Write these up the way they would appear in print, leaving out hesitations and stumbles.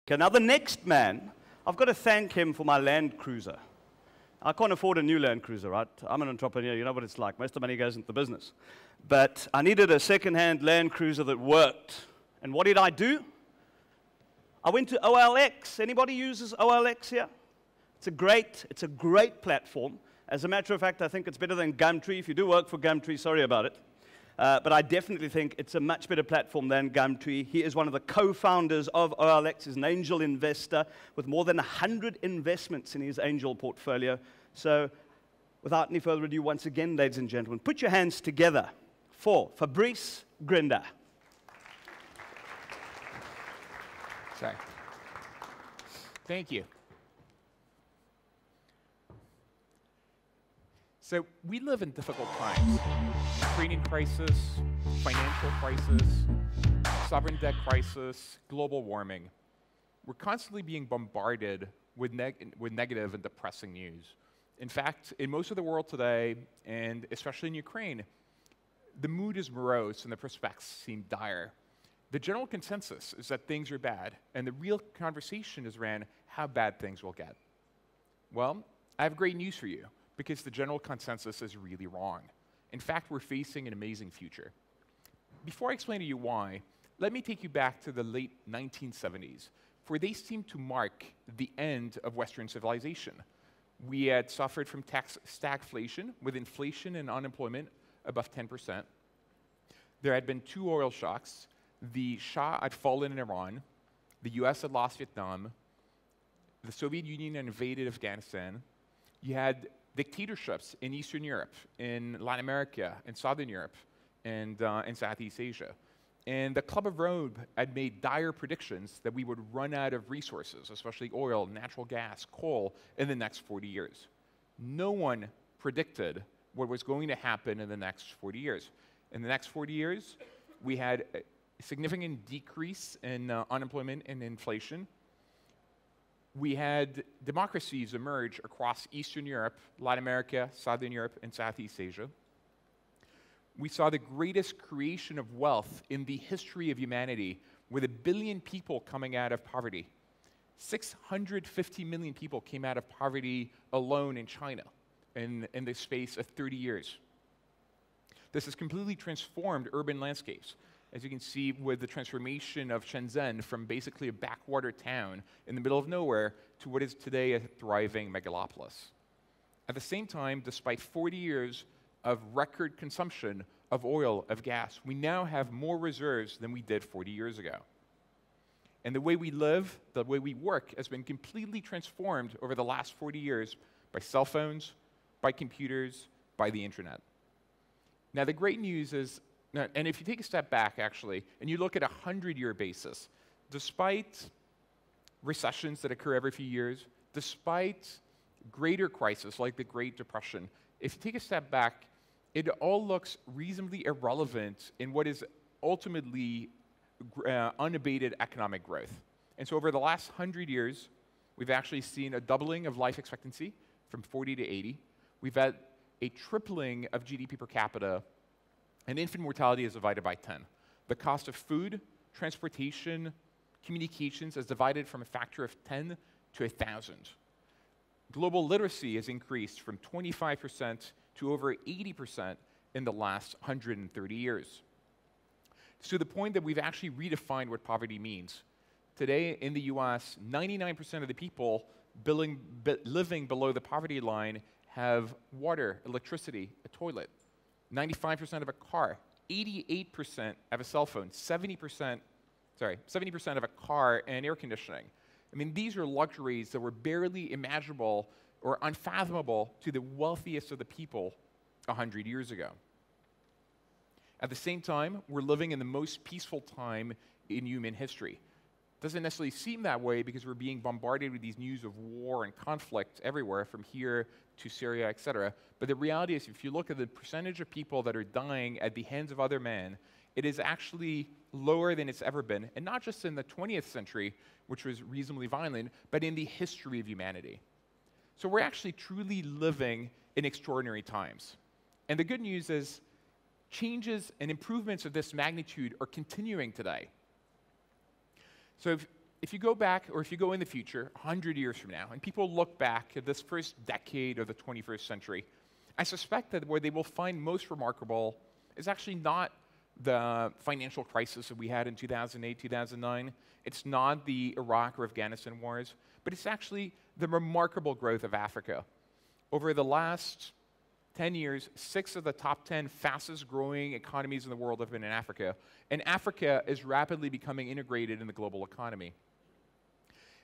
Okay, now the next man, I've got to thank him for my Land Cruiser. I can't afford a new Land Cruiser, right? I'm an entrepreneur, you know what it's like. Most of the money goes into the business. But I needed a second-hand Land Cruiser that worked. And what did I do? I went to OLX. Anybody uses OLX here? It's a great platform. As a matter of fact, I think it's better than Gumtree. If you do work for Gumtree, sorry about it. But I definitely think it's a much better platform than Gumtree. He is one of the co-founders of OLX. He's an angel investor with more than 100 investments in his angel portfolio. So without any further ado, once again, ladies and gentlemen, put your hands together for Fabrice Grinder. Sorry. Thank you. So we live in difficult times. Ukrainian crisis, financial crisis, sovereign debt crisis, global warming. We're constantly being bombarded with negative and depressing news. In fact, in most of the world today, and especially in Ukraine, the mood is morose and the prospects seem dire. The general consensus is that things are bad, and the real conversation is around how bad things will get. Well, I have great news for you, because the general consensus is really wrong. In fact, we're facing an amazing future. Before I explain to you why, let me take you back to the late 1970s, for they seem to mark the end of Western civilization. We had suffered from stagflation, with inflation and unemployment above 10%. There had been 2 oil shocks. The Shah had fallen in Iran. The US had lost Vietnam. The Soviet Union had invaded Afghanistan. You had dictatorships in Eastern Europe, in Latin America, in Southern Europe, and in Southeast Asia. And the Club of Rome had made dire predictions that we would run out of resources, especially oil, natural gas, coal, in the next 40 years. No one predicted what was going to happen in the next 40 years. In the next 40 years, we had a significant decrease in unemployment and inflation. We had democracies emerge across Eastern Europe, Latin America, Southern Europe, and Southeast Asia. We saw the greatest creation of wealth in the history of humanity, with 1 billion people coming out of poverty. 650 million people came out of poverty alone in China in the space of 30 years. This has completely transformed urban landscapes. As you can see with the transformation of Shenzhen from basically a backwater town in the middle of nowhere to what is today a thriving megalopolis. At the same time, despite 40 years of record consumption of oil, of gas, we now have more reserves than we did 40 years ago. And the way we live, the way we work, has been completely transformed over the last 40 years by cell phones, by computers, by the internet. Now, the great news is, and if you take a step back, actually, and you look at a 100-year basis, despite recessions that occur every few years, despite greater crises like the Great Depression, if you take a step back, it all looks reasonably irrelevant in what is ultimately unabated economic growth. And so over the last 100 years, we've actually seen a doubling of life expectancy from 40 to 80. We've had a tripling of GDP per capita, and infant mortality is divided by 10. The cost of food, transportation, communications is divided from a factor of 10 to 1,000. Global literacy has increased from 25% to over 80% in the last 130 years. To the point that we've actually redefined what poverty means. Today in the US, 99% of the people living below the poverty line have water, electricity, a toilet. 95% of a car, 88% have a cell phone, 70% of a car and air conditioning. I mean, these are luxuries that were barely imaginable or unfathomable to the wealthiest of the people 100 years ago. At the same time, we're living in the most peaceful time in human history. Doesn't necessarily seem that way because we're being bombarded with these news of war and conflict everywhere, from here to Syria, etc. But the reality is, if you look at the percentage of people that are dying at the hands of other men, it is actually lower than it's ever been, and not just in the 20th century, which was reasonably violent, but in the history of humanity. So we're actually truly living in extraordinary times. And the good news is, changes and improvements of this magnitude are continuing today. So if you go back, or if you go in the future, 100 years from now, and people look back at this first decade of the 21st century, I suspect that where they will find most remarkable is actually not the financial crisis that we had in 2008, 2009. It's not the Iraq or Afghanistan wars, but it's actually the remarkable growth of Africa. Over the last 10 years, 6 of the top 10 fastest growing economies in the world have been in Africa, and Africa is rapidly becoming integrated in the global economy.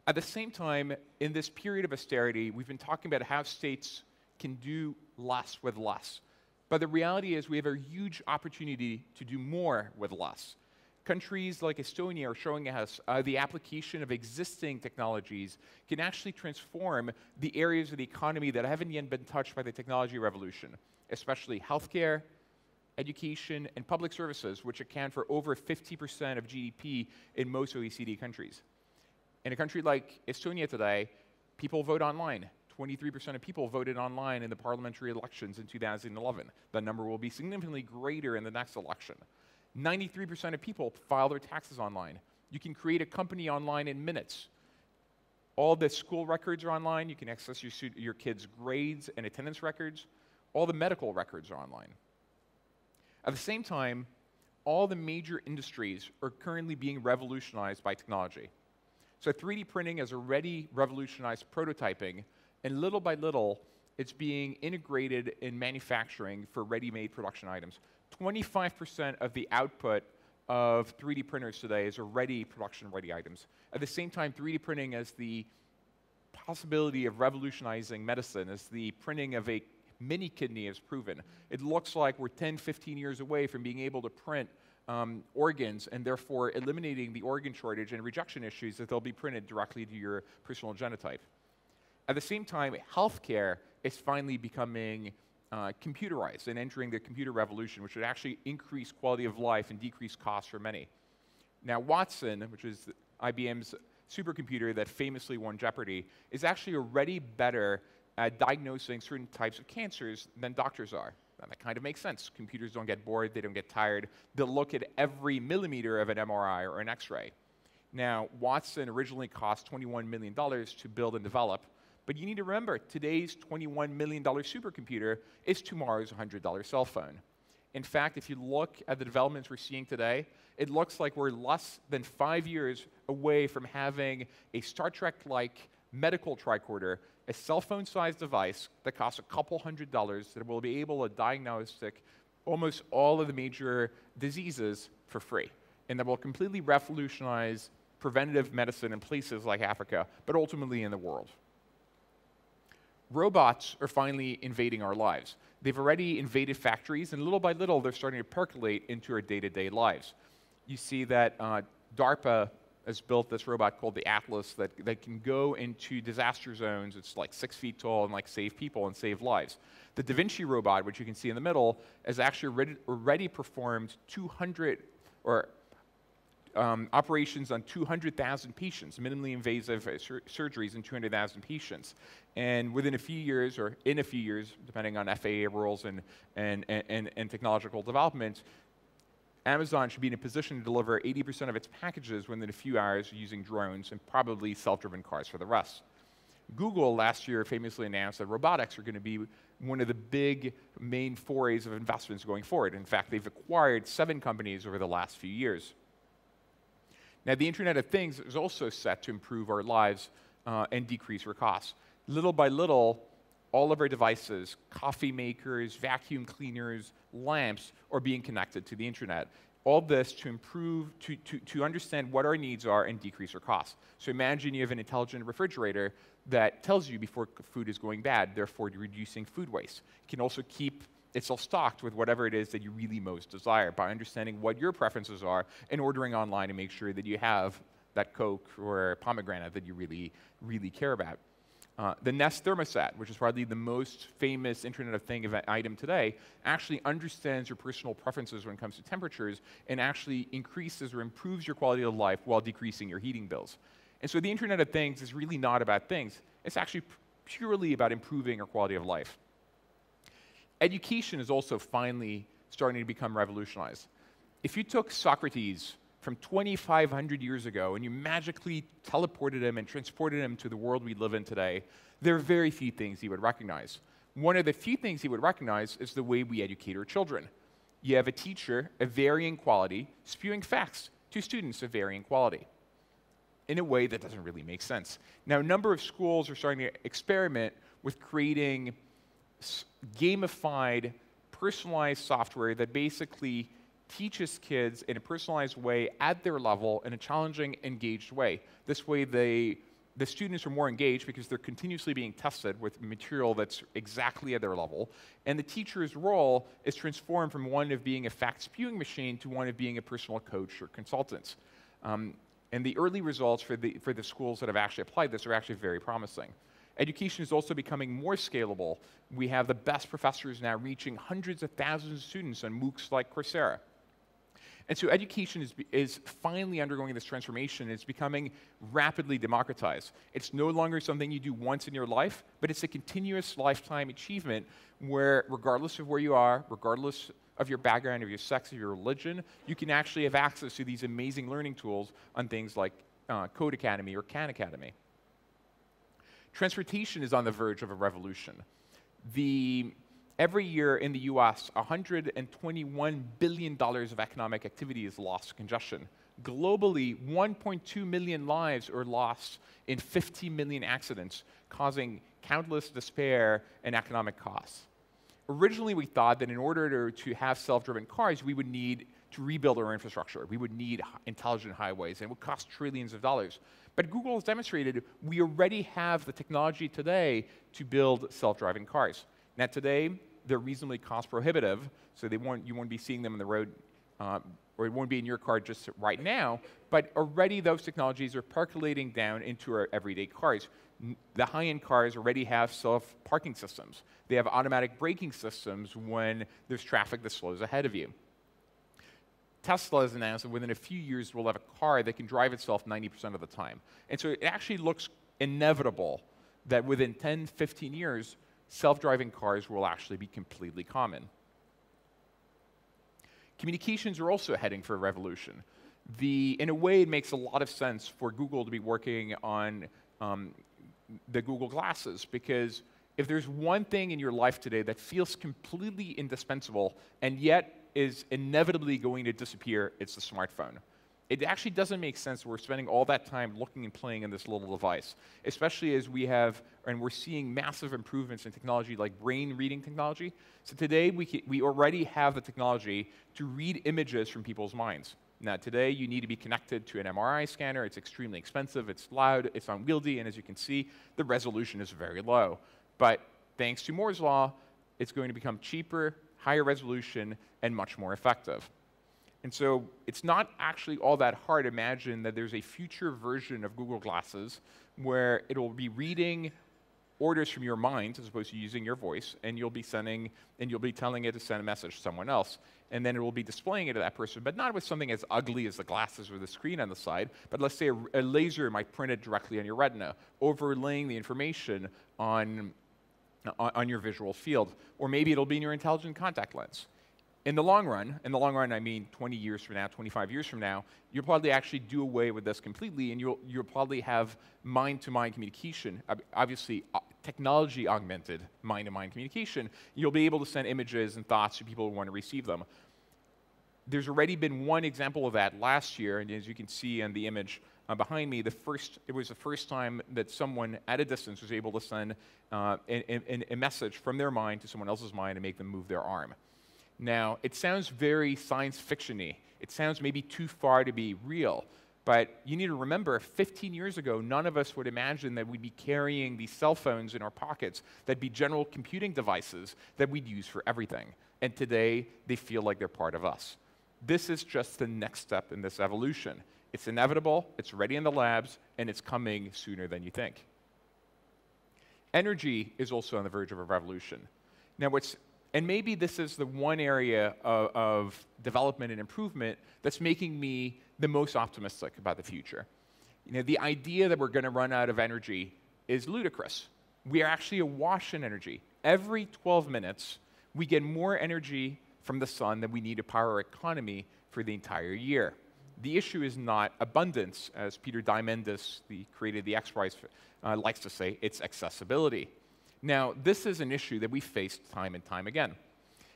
At the same time, in this period of austerity, we've been talking about how states can do less with less. But the reality is we have a huge opportunity to do more with less. Countries like Estonia are showing us the application of existing technologies can actually transform the areas of the economy that haven't yet been touched by the technology revolution, especially healthcare, education, and public services, which account for over 50% of GDP in most OECD countries. In a country like Estonia today, people vote online. 23% of people voted online in the parliamentary elections in 2011. The number will be significantly greater in the next election. 93% of people file their taxes online. You can create a company online in minutes. All the school records are online. You can access your kids' grades and attendance records. All the medical records are online. At the same time, all the major industries are currently being revolutionized by technology. So 3D printing has already revolutionized prototyping, and little by little, it's being integrated in manufacturing for ready-made production items. 25% of the output of 3D printers today is already production-ready items. At the same time, 3D printing has the possibility of revolutionizing medicine, as the printing of a mini kidney has proven. It looks like we're 10, 15 years away from being able to print organs, and therefore eliminating the organ shortage and rejection issues that they'll be printed directly to your personal genotype. At the same time, healthcare is finally becoming computerized and entering the computer revolution, which would actually increase quality of life and decrease costs for many. Now, Watson, which is IBM's supercomputer that famously won Jeopardy, is actually already better at diagnosing certain types of cancers than doctors are. And that kind of makes sense. Computers don't get bored, they don't get tired. They'll look at every millimeter of an MRI or an X-ray. Now, Watson originally cost $21 million to build and develop, but you need to remember, today's $21 million supercomputer is tomorrow's $100 cell phone. In fact, if you look at the developments we're seeing today, it looks like we're less than 5 years away from having a Star Trek-like medical tricorder, a cell phone-sized device that costs a couple $100 that will be able to diagnose almost all of the major diseases for free, and that will completely revolutionize preventative medicine in places like Africa, but ultimately in the world. Robots are finally invading our lives. They've already invaded factories, and little by little, they're starting to percolate into our day-to-day lives. You see that DARPA has built this robot called the Atlas that can go into disaster zones. It's like 6 feet tall and save people and save lives. The Da Vinci robot, which you can see in the middle, has actually already performed 200 operations on 200,000 patients, minimally invasive surgeries in 200,000 patients. And within a few years, or in a few years, depending on FAA rules and technological development, Amazon should be in a position to deliver 80% of its packages within a few hours using drones and probably self-driven cars for the rest. Google last year famously announced that robotics are going to be one of the big main forays of investments going forward. In fact, they've acquired 7 companies over the last few years. Now, the Internet of Things is also set to improve our lives and decrease our costs. Little by little, all of our devices, coffee makers, vacuum cleaners, lamps, are being connected to the internet. All this to improve, to understand what our needs are and decrease our costs. So imagine you have an intelligent refrigerator that tells you before food is going bad, therefore reducing food waste. It can also keep itself stocked with whatever it is that you really most desire by understanding what your preferences are and ordering online to make sure that you have that Coke or pomegranate that you really, really care about. The Nest thermostat, which is probably the most famous Internet of Things item today, actually understands your personal preferences when it comes to temperatures and actually increases or improves your quality of life while decreasing your heating bills. And so the Internet of Things is really not about things. It's actually purely about improving our quality of life. Education is also finally starting to become revolutionized. If you took Socrates from 2,500 years ago and you magically teleported him and transported him to the world we live in today, there are very few things he would recognize. One of the few things he would recognize is the way we educate our children. You have a teacher of varying quality spewing facts to students of varying quality in a way that doesn't really make sense. Now, a number of schools are starting to experiment with creating gamified, personalized software that basically teaches kids in a personalized way at their level in a challenging, engaged way. This way, the students are more engaged because they're continuously being tested with material that's exactly at their level, and the teacher's role is transformed from one of being a fact-spewing machine to one of being a personal coach or consultant. And the early results for the schools that have actually applied this are actually very promising. Education is also becoming more scalable. We have the best professors now reaching hundreds of thousands of students on MOOCs like Coursera. And so education is finally undergoing this transformation. It's becoming rapidly democratized. It's no longer something you do once in your life, but it's a continuous lifetime achievement where, regardless of where you are, regardless of your background, of your sex, of your religion, you can actually have access to these amazing learning tools on things like Code Academy or Khan Academy. Transportation is on the verge of a revolution. Every year in the US, $121 billion of economic activity is lost to congestion. Globally, 1.2 million lives are lost in 50 million accidents, causing countless despair and economic costs. Originally, we thought that in order to have self-driven cars, we would need to rebuild our infrastructure. We would need intelligent highways, and it would cost trillions of dollars. But Google has demonstrated we already have the technology today to build self-driving cars. Now today, they're reasonably cost prohibitive, so you won't be seeing them on the road, or it won't be in your car just right now, but already those technologies are percolating down into our everyday cars. The high-end cars already have self-parking systems. They have automatic braking systems when there's traffic that slows ahead of you. Tesla has announced that within a few years we'll have a car that can drive itself 90% of the time. And so it actually looks inevitable that within 10, 15 years, self-driving cars will actually be completely common. Communications are also heading for a revolution. In a way, it makes a lot of sense for Google to be working on the Google Glasses, because if there's one thing in your life today that feels completely indispensable and yet is inevitably going to disappear, it's the smartphone. It actually doesn't make sense we're spending all that time looking and playing in this little device, especially as we're seeing massive improvements in technology like brain reading technology. So today, we already have the technology to read images from people's minds. Now today, you need to be connected to an MRI scanner. It's extremely expensive, it's loud, it's unwieldy, and as you can see, the resolution is very low. But thanks to Moore's Law, it's going to become cheaper, higher resolution, and much more effective. And so it's not actually all that hard to imagine that there's a future version of Google Glasses where it'll be reading orders from your mind as opposed to using your voice, and you'll be telling it to send a message to someone else, and then it will be displaying it to that person, but not with something as ugly as the glasses or the screen on the side, but let's say a laser might print it directly on your retina, overlaying the information on your visual field, or maybe it'll be in your intelligent contact lens. In the long run I mean 20 years from now, 25 years from now, you'll probably actually do away with this completely, and you'll probably have mind-to-mind communication, obviously technology-augmented mind-to-mind communication. You'll be able to send images and thoughts to people who want to receive them. There's already been one example of that last year, and as you can see on the image behind me, it was the first time that someone at a distance was able to send a message from their mind to someone else's mind and make them move their arm. Now, it sounds very science fiction-y. It sounds maybe too far to be real. But you need to remember, 15 years ago, none of us would imagine that we'd be carrying these cell phones in our pockets that'd be general computing devices that we'd use for everything. And today, they feel like they're part of us. This is just the next step in this evolution. It's inevitable, it's ready in the labs, and it's coming sooner than you think. Energy is also on the verge of a revolution. Now, and maybe this is the one area of development and improvement that's making me the most optimistic about the future. You know, the idea that we're going to run out of energy is ludicrous. We are actually awash in energy. Every 12 minutes, we get more energy from the sun than we need to power our economy for the entire year. The issue is not abundance, as Peter Diamandis, the creator of the XPRIZE, likes to say, it's accessibility. Now, this is an issue that we faced time and time again.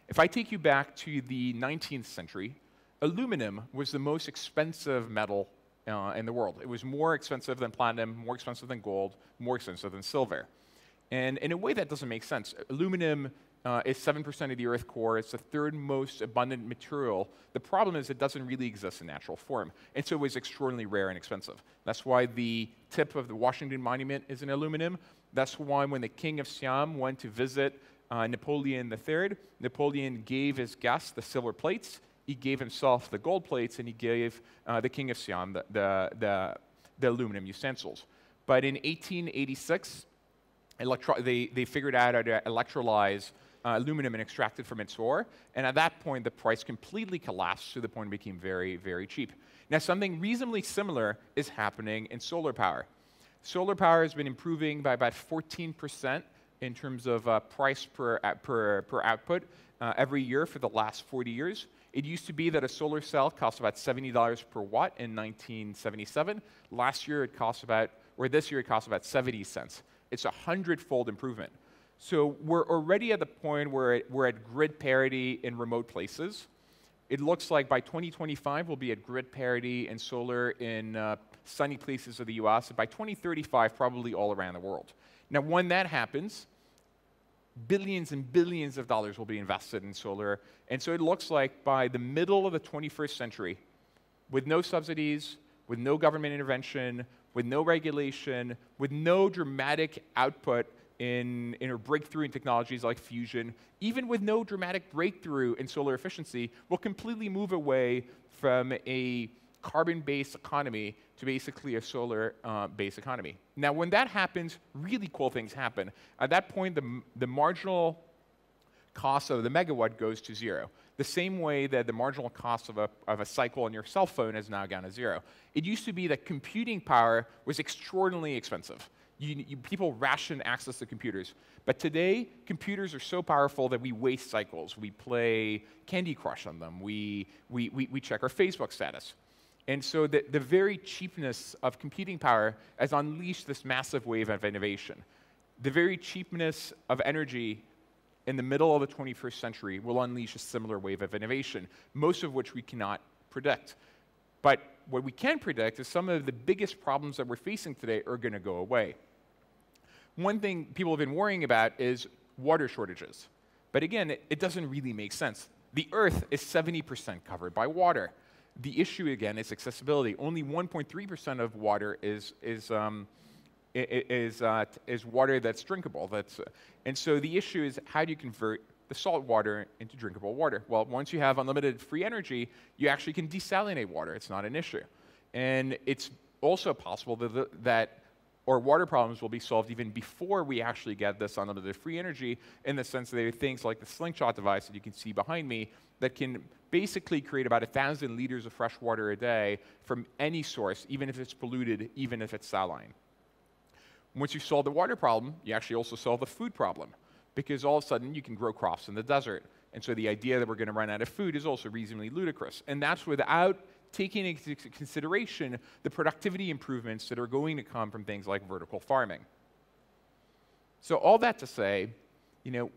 If I take you back to the 19th century, aluminum was the most expensive metal in the world. It was more expensive than platinum, more expensive than gold, more expensive than silver. And in a way that doesn't make sense. Aluminum is 7% of the Earth core. It's the third most abundant material. The problem is it doesn't really exist in natural form. And so it was extraordinarily rare and expensive. That's why the tip of the Washington Monument is in aluminum. That's why when the King of Siam went to visit Napoleon III, Napoleon gave his guests the silver plates, he gave himself the gold plates, and he gave the King of Siam the aluminum utensils. But in 1886, they figured out how to electrolyze aluminum and extract it from its ore, and at that point, the price completely collapsed to the point it became very, very cheap. Now, something reasonably similar is happening in solar power. Solar power has been improving by about 14% in terms of price per output every year for the last 40 years. It used to be that a solar cell cost about $70 per watt in 1977. Last year, this year, it costs about 70 cents. It's a 100-fold improvement. So we're already at the point where we're at grid parity in remote places. It looks like by 2025, we'll be at grid parity in solar in sunny places of the US, and by 2035, probably all around the world. Now, when that happens, billions and billions of dollars will be invested in solar, and so it looks like by the middle of the 21st century, with no subsidies, with no government intervention, with no regulation, with no dramatic output in or breakthrough in technologies like fusion, even with no dramatic breakthrough in solar efficiency, we'll completely move away from a carbon-based economy to basically a solar-based economy. Now, when that happens, really cool things happen. At that point, the marginal cost of the megawatt goes to zero, the same way that the marginal cost of a cycle on your cell phone has now gone to zero. It used to be that computing power was extraordinarily expensive. People ration access to computers. But today, computers are so powerful that we waste cycles. We play Candy Crush on them. We check our Facebook status. And so the very cheapness of computing power has unleashed this massive wave of innovation. The very cheapness of energy in the middle of the 21st century will unleash a similar wave of innovation, most of which we cannot predict. But what we can predict is some of the biggest problems that we're facing today are going to go away. One thing people have been worrying about is water shortages. But again, it doesn't really make sense. The Earth is 70% covered by water. The issue, again, is accessibility. Only 1.3% of water is water that's drinkable. And so the issue is, how do you convert the salt water into drinkable water? Well, once you have unlimited free energy, you actually can desalinate water. It's not an issue. And it's also possible that our water problems will be solved even before we actually get this unlimited free energy, in the sense that there are things like the Slingshot device that you can see behind me that can basically create about 1,000 liters of fresh water a day from any source, even if it's polluted, even if it's saline. Once you solve the water problem, you actually also solve the food problem, because all of a sudden you can grow crops in the desert. And so the idea that we're going to run out of food is also reasonably ludicrous. And that's without taking into consideration the productivity improvements that are going to come from things like vertical farming. So all that to say,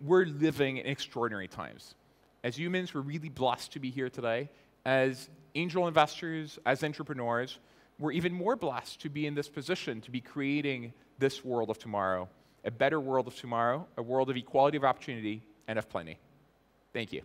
we're living in extraordinary times. As humans, we're really blessed to be here today. As angel investors, as entrepreneurs, we're even more blessed to be in this position, to be creating this world of tomorrow, a better world of tomorrow, a world of equality of opportunity and of plenty. Thank you.